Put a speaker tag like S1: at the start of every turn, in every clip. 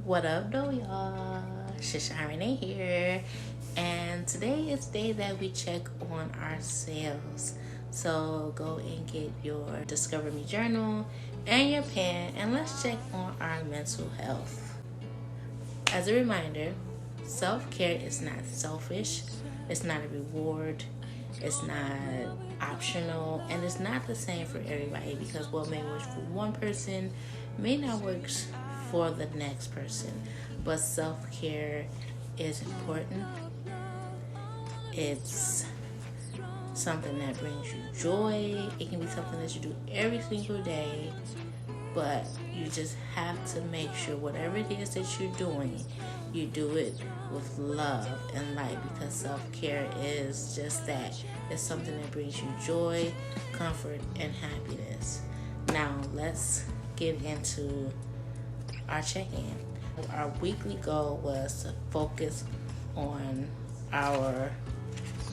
S1: What up, though, y'all? Shisha Renee here, and today is the day that we check on ourselves. So go and get your Discover Me journal and your pen, and let's check on our mental health. As a reminder, self-care is not selfish. It's not a reward. It's not optional, and it's not the same for everybody because what may work for one person may not work for the next person. But self-care is important. It's something that brings you joy. It can be something that you do every single day, but you just have to make sure whatever it is that you're doing, you do it with love and light, because self-care is just that. It's something that brings you joy, comfort, and happiness. Now let's get into our check-in. Our weekly goal was to focus on our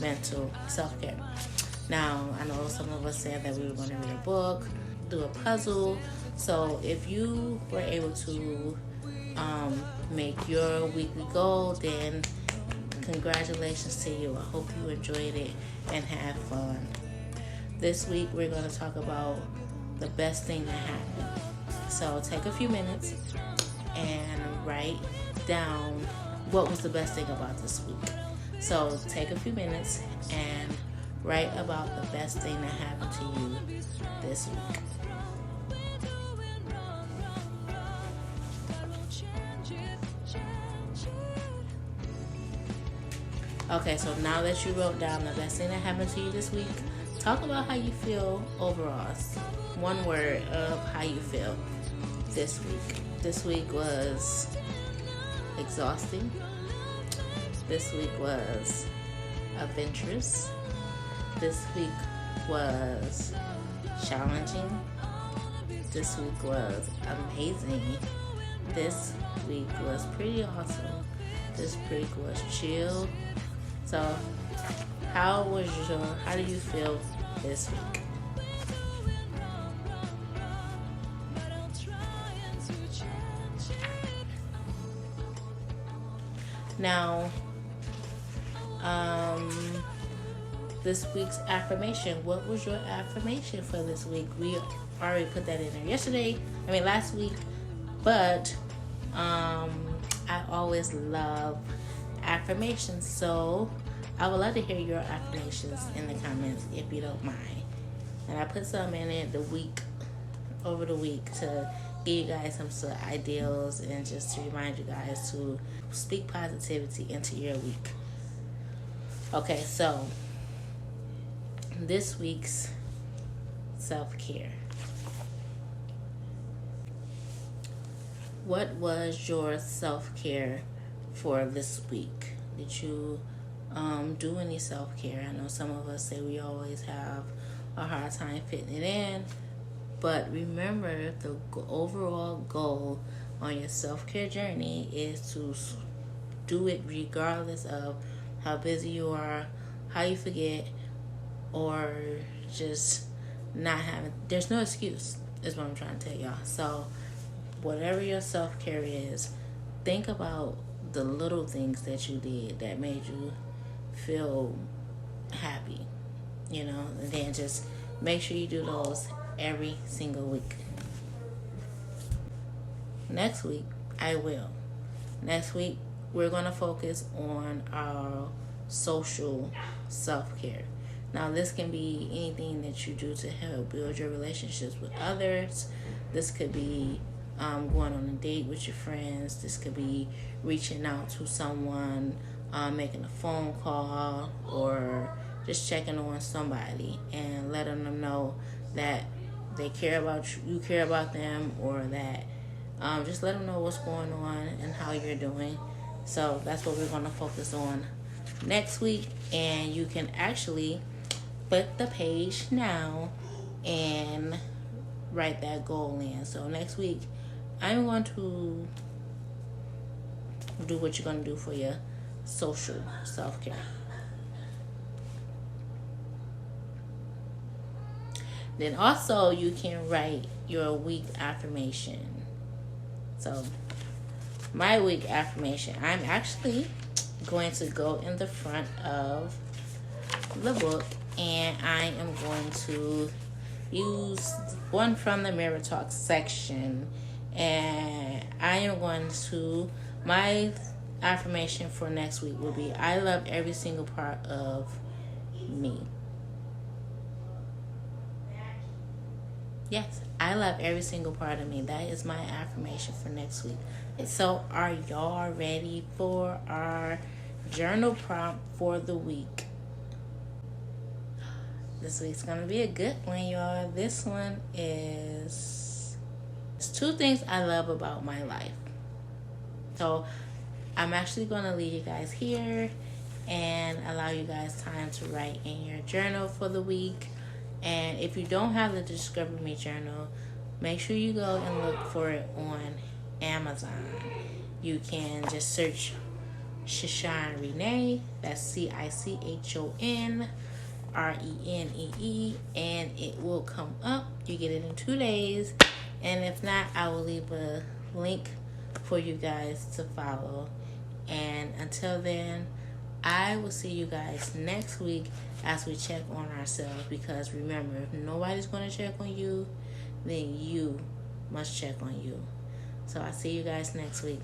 S1: mental self-care. Now, I know some of us said that we were going to read a book, do a puzzle. So if you were able to make your weekly goal, then congratulations to you. I hope you enjoyed it and had fun. This week we're going to talk about the best thing that happened. So take a few minutes and write down what was the best thing about this week. So take a few minutes and write about the best thing that happened to you this week. Okay, so now that you wrote down the best thing that happened to you this week, talk about how you feel overall. One word of how you feel this week. This week was exhausting. This week was adventurous. This week was challenging. This week was amazing. This week was pretty awesome. This week was chill. So, how do you feel this week? Now, this week's affirmation. What was your affirmation for this week? We already put that in there last week. But I always love affirmations, so I would love to hear your affirmations in the comments if you don't mind. And I put some in it over the week to give you guys some ideals and just to remind you guys to speak positivity into your week. Okay, so this week's self-care. What was your self-care for this week? Did you do any self-care? I know some of us say we always have a hard time fitting it in, but remember, the overall goal on your self-care journey is to do it regardless of how busy you are, how you forget, or just not having. There's no excuse, is what I'm trying to tell y'all. So whatever your self-care is, think about the little things that you did that made you feel happy, and then just make sure you do those every single week. Next week, Next week, we're going to focus on our social self-care. Now, this can be anything that you do to help build your relationships with others. This could be going on a date with your friends. This could be reaching out to someone, making a phone call, or just checking on somebody and letting them know that they care about you care about them, or that just let them know what's going on and how you're doing. So that's what we're going to focus on next week, and you can actually flip the page now and write that goal in. So next week, I'm going to do what you're going to do for your social self-care. Then also you can write your week affirmation. So my week affirmation. I'm actually going to go in the front of the book, and I am going to use one from the Mirror Talk section, and I am going to, my affirmation for next week will be, I love every single part of me. Yes, I love every single part of me. That is my affirmation for next week. So are y'all ready for our journal prompt for the week? This week's going to be a good one, y'all. This one is 2 things I love about my life. So I'm actually going to leave you guys here and allow you guys time to write in your journal for the week. And if you don't have the Discover Me journal, make sure you go and look for it on Amazon. You can just search Cichon Renee. That's CICHON RENEE, and it will come up. You get it in 2 days. And if not, I will leave a link for you guys to follow. And until then, I will see you guys next week as we check on ourselves, because remember, if nobody's going to check on you, then you must check on you. So I'll see you guys next week.